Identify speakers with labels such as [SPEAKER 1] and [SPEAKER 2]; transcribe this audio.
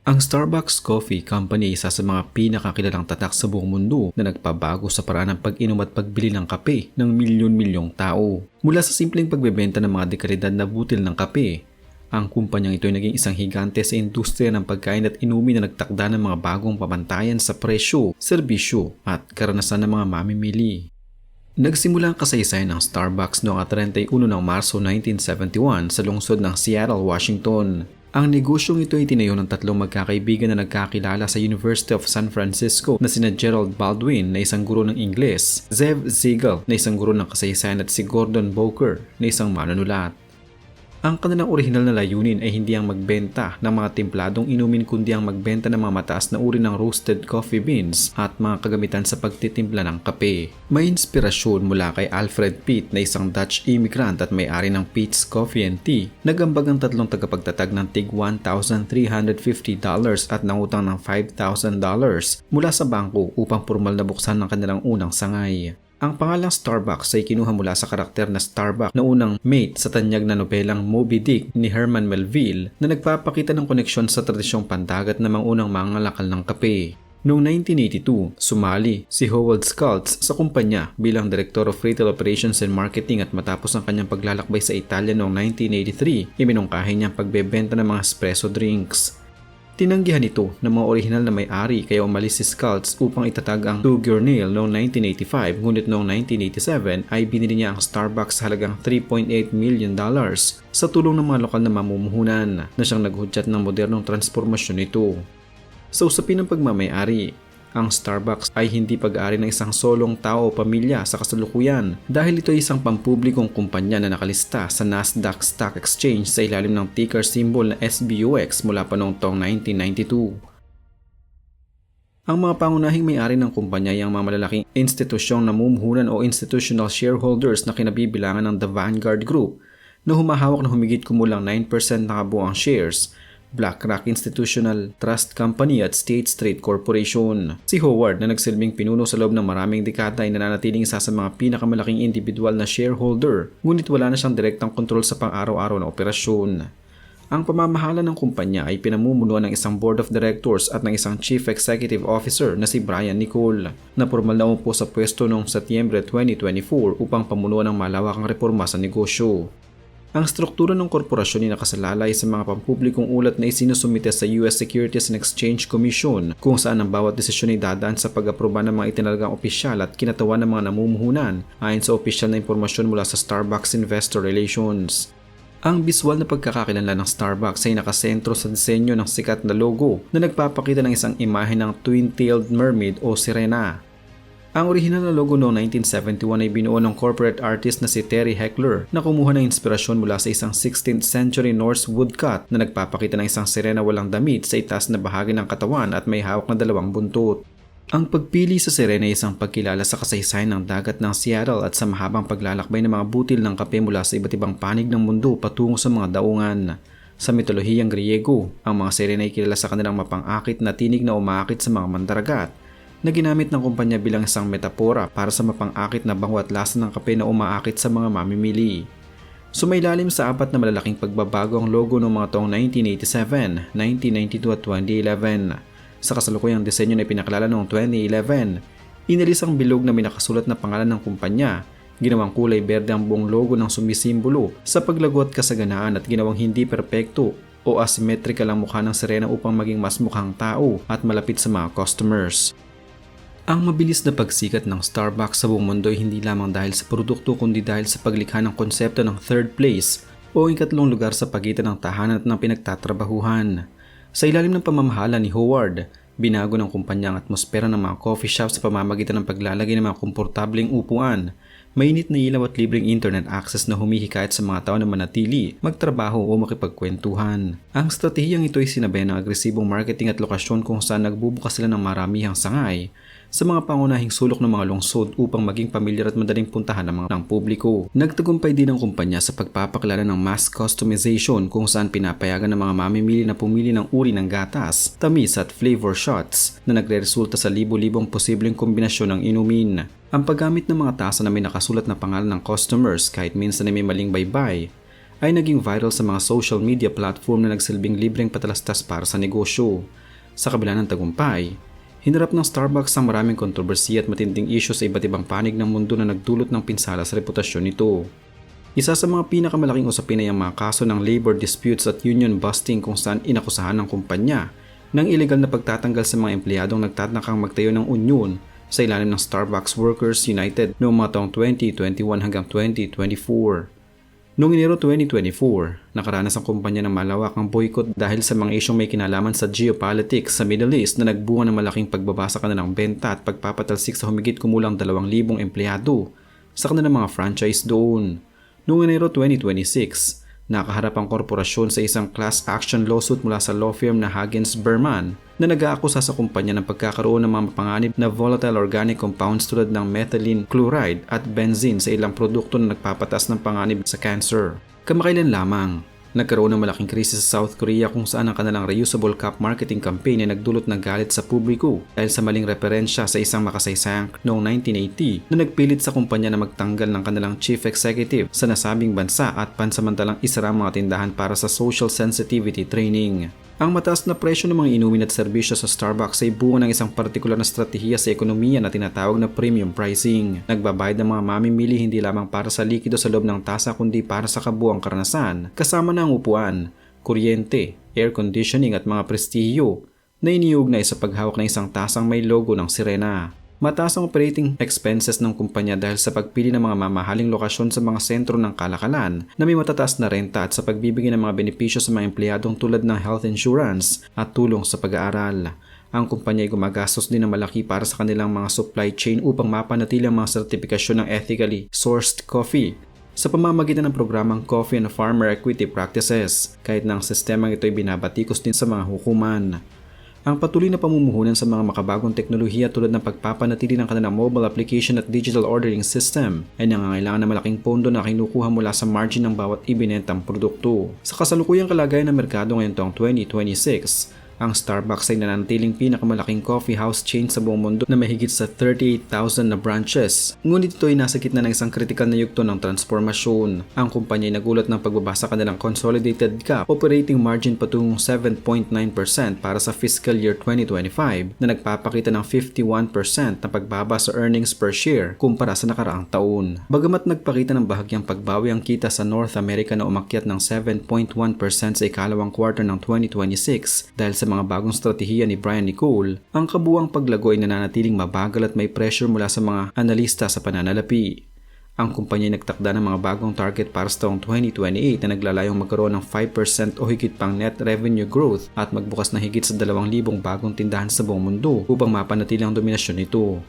[SPEAKER 1] Ang Starbucks Coffee Company ay isa sa mga pinakakilalang tatak sa buong mundo na nagpabago sa paraan ng pag-inom at pagbili ng kape ng milyon-milyong tao. Mula sa simpleng pagbebenta ng mga dekalidad na butil ng kape, ang kumpanyang ito ay naging isang higante sa industriya ng pagkain at inumin na nagtakda ng mga bagong pamantayan sa presyo, serbisyo at karanasan ng mga mamimili. Nagsimula ang kasaysayan ng Starbucks noong 31 ng Marso 1971 sa lungsod ng Seattle, Washington. Ang negosyong ito ay tinayo ng tatlong magkakaibigan na nagkakilala sa University of San Francisco na sina Gerald Baldwin na isang guro ng Ingles, Zev Ziegel na isang guro ng kasaysayan at si Gordon Boker na isang manunulat. Ang kanilang orihinal na layunin ay hindi ang magbenta ng mga templadong inumin kundi ang magbenta ng mga mataas na uri ng roasted coffee beans at mga kagamitan sa pagtitimpla ng kape. May inspirasyon mula kay Alfred Pitt na isang Dutch immigrant at may-ari ng Pitt's Coffee and Tea. Nagambag ang tatlong tagapagtatag ng tig $1,350 at nangutang ng $5,000 mula sa bangko upang formal na buksan ng kanilang unang sangay. Ang pangalang Starbucks ay kinuha mula sa karakter na Starbuck na unang mate sa tanyag na nobelang Moby Dick ni Herman Melville na nagpapakita ng koneksyon sa tradisyong pandagat ng mga unang mangangalakal ng kape. Noong 1982, sumali si Howard Schultz sa kumpanya bilang Director of Retail Operations and Marketing at matapos ang kanyang paglalakbay sa Italia noong 1983, iminungkahi niya ang pagbebenta ng mga espresso drinks. Tinanggihan ito ng mga orihinal na may-ari kaya umalis si Schultz upang itatag ang Two Gournale noong 1985 ngunit noong 1987 ay binili niya ang Starbucks sa halagang $3.8 million sa tulong ng mga lokal na mamumuhunan na siyang naghudyat ng modernong transformasyon nito. Sa usapin ng pagmamay-ari, ang Starbucks ay hindi pag-aari ng isang solong tao o pamilya sa kasalukuyan dahil ito ay isang pampublikong kumpanya na nakalista sa Nasdaq Stock Exchange sa ilalim ng ticker symbol na SBUX mula pa noong taong 1992. Ang mga pangunahing may-ari ng kumpanya ay ang mga malalaking institusyong namumuhunan o institutional shareholders na kinabibilangan ng The Vanguard Group na humahawak na humigit kumulang 9% ng kabuuang shares, BlackRock Institutional Trust Company at State Street Corporation. Si Howard na nagsilbing pinuno sa loob ng maraming dekada ay nananatiling isa sa mga pinakamalaking individual na shareholder ngunit wala na siyang direktang kontrol sa pang-araw-araw na operasyon. Ang pamamahala ng kumpanya ay pinamumunuan ng isang board of directors at ng isang chief executive officer na si Brian Nicole na formal na umupo sa pwesto noong Setyembre 2024 upang pamunuan ng malawakang reforma sa negosyo. Ang struktura ng korporasyon ay nakasalalay sa mga pampublikong ulat na isinusumite sa US Securities and Exchange Commission kung saan ang bawat desisyon ay dadaan sa pag-aproba ng mga itinalagang opisyal at kinatawan ng mga namumuhunan ayon sa opisyal na impormasyon mula sa Starbucks Investor Relations. Ang biswal na pagkakakilanlan ng Starbucks ay nakasentro sa disenyo ng sikat na logo na nagpapakita ng isang imahe ng twin-tailed mermaid o sirena. Ang orihinal na logo noong 1971 ay binuo ng corporate artist na si Terry Heckler na kumuha ng inspirasyon mula sa isang 16th century Norse woodcut na nagpapakita ng isang sirena walang damit sa itaas na bahagi ng katawan at may hawak na dalawang buntot. Ang pagpili sa sirena ay isang pagkilala sa kasaysayan ng dagat ng Seattle at sa mahabang paglalakbay ng mga butil ng kape mula sa iba't ibang panig ng mundo patungo sa mga daungan. Sa mitolohiyang Griego, ang mga sirena ay kilala sa kanilang mapang-akit na tinig na umaakit sa mga mandaragat na ginamit ng kumpanya bilang isang metapora para sa mapang-akit na bango at lasa ng kape na umaakit sa mga mamimili. Sumailalim sa apat na malalaking pagbabago ang logo ng mga taong 1987, 1992 at 2011. Sa kasalukuyang disenyo na ipinakalala noong 2011, inalis ang bilog na may nakasulat na pangalan ng kumpanya, ginawang kulay berde ang buong logo ng sumisimbolo sa paglago at kasaganaan at ginawang hindi perpekto o asymmetrical ang mukha ng sirena upang maging mas mukhang tao at malapit sa mga customers. Ang mabilis na pagsikat ng Starbucks sa buong mundo ay hindi lamang dahil sa produkto kundi dahil sa paglikha ng konsepto ng third place o ikatlong lugar sa pagitan ng tahanan at ng pinagtatrabahuhan. Sa ilalim ng pamamahala ni Howard, binago ng kumpanya ang atmosfera ng mga coffee shops sa pamamagitan ng paglalagay ng mga komportableng upuan, mainit na ilaw at libreng internet access na humihikayat sa mga tao na manatili, magtrabaho o makipagkwentuhan. Ang estratehiyang ito ay sinabayan ng agresibong marketing at lokasyon kung saan nagbubukas sila ng maramihang sangay sa mga pangunahing sulok ng mga lungsod upang maging pamilyar at madaling puntahan ng publiko. Nagtagumpay din ang kumpanya sa pagpapakilala ng mass customization kung saan pinapayagan ng mga mamimili na pumili ng uri ng gatas, tamis at flavor shots na nagre-resulta sa libo-libong posibleng kombinasyon ng inumin. Ang paggamit ng mga tasa na may nakasulat na pangalan ng customers kahit minsan ay may maling baybay ay naging viral sa mga social media platform na nagsilbing libreng patalastas para sa negosyo. Sa kabila ng tagumpay, hinarap ng Starbucks ang maraming kontrobersiya at matinding isyu sa iba't ibang panig ng mundo na nagdulot ng pinsala sa reputasyon nito. Isa sa mga pinakamalaking usapin ay ang mga kaso ng labor disputes at union busting kung saan inakusahan ng kumpanya ng ilegal na pagtatanggal sa mga empleyadong nagtatakang magtayo ng union sa ilalim ng Starbucks Workers United noong mga taong 2021 hanggang 2024. Noong Enero 2024, nakaranas ang kumpanya ng malawakang boycott dahil sa mga isyong may kinalaman sa geopolitics sa Middle East na nagbunga ng malaking pagbaba sa kanilang benta at pagpapatalsik sa humigit kumulang 2,000 empleyado sa kanilang mga franchise doon. Noong Enero 2026, nakaharap ang korporasyon sa isang class action lawsuit mula sa law firm na Hagens Berman na nag-aakusa sa kumpanya ng pagkakaroon ng mga mapanganib na volatile organic compounds tulad ng methylene chloride at benzene sa ilang produkto na nagpapatas ng panganib sa cancer. Kamakailan lamang, nagkaroon ng malaking krisis sa South Korea kung saan ang kanilang reusable cup marketing campaign ay nagdulot ng galit sa publiko dahil sa maling referensya sa isang makasaysayang noong 1980 na nagpilit sa kumpanya na magtanggal ng kanilang chief executive sa nasabing bansa at pansamantalang isara ang mga tindahan para sa social sensitivity training. Ang mataas na presyo ng mga inumin at serbisyo sa Starbucks ay bunga ng isang partikular na estratehiya sa ekonomiya na tinatawag na premium pricing. Nagbabayad ng mga mamimili hindi lamang para sa likido sa loob ng tasa kundi para sa kabuuang karanasan, kasama na ang upuan, kuryente, air conditioning at mga prestihiyo na iniugnay sa paghawak ng isang tasang may logo ng sirena. Mataas ang operating expenses ng kumpanya dahil sa pagpili ng mga mamahaling lokasyon sa mga sentro ng kalakalan na may matataas na renta at sa pagbibigay ng mga benepisyo sa mga empleyadong tulad ng health insurance at tulong sa pag-aaral. Ang kumpanya ay gumagastos din ng malaki para sa kanilang mga supply chain upang mapanatili ang mga sertipikasyon ng ethically sourced coffee sa pamamagitan ng programang Coffee and Farmer Equity Practices, kahit na ang sistemang ito ay binabatikos din sa mga hukuman. Ang patuloy na pamumuhunan sa mga makabagong teknolohiya tulad ng pagpapanatili ng kanilang mobile application at digital ordering system ay nangangailangan ng malaking pondo na kinukuha mula sa margin ng bawat ibinentang produkto. Sa kasalukuyang kalagayan ng merkado ngayon taong 2026, ang Starbucks ay nananatiling pinakamalaking coffee house chain sa buong mundo na mahigit sa 38,000 na branches. Ngunit ito ay nasa gitna ng isang kritikal na yugto ng transformasyon. Ang kumpanya ay nagulat ng pagbaba sa kanilang consolidated GAAP operating margin patungong 7.9% para sa fiscal year 2025 na nagpapakita ng 51% na pagbaba sa earnings per share kumpara sa nakaraang taon. Bagamat nagpakita ng bahagyang pagbawi ang kita sa North America na umakyat ng 7.1% sa ikalawang quarter ng 2026 dahil sa mga bagong strategiya ni Brian Nicole, ang kabuuang paglago ay nananatiling mabagal at may pressure mula sa mga analista sa pananalapi. Ang kumpanya ay nagtakda ng mga bagong target para sa taong 2028 na naglalayong magkaroon ng 5% o higit pang net revenue growth at magbukas na higit sa 2,000 bagong tindahan sa buong mundo upang mapanatili ang dominasyon nito.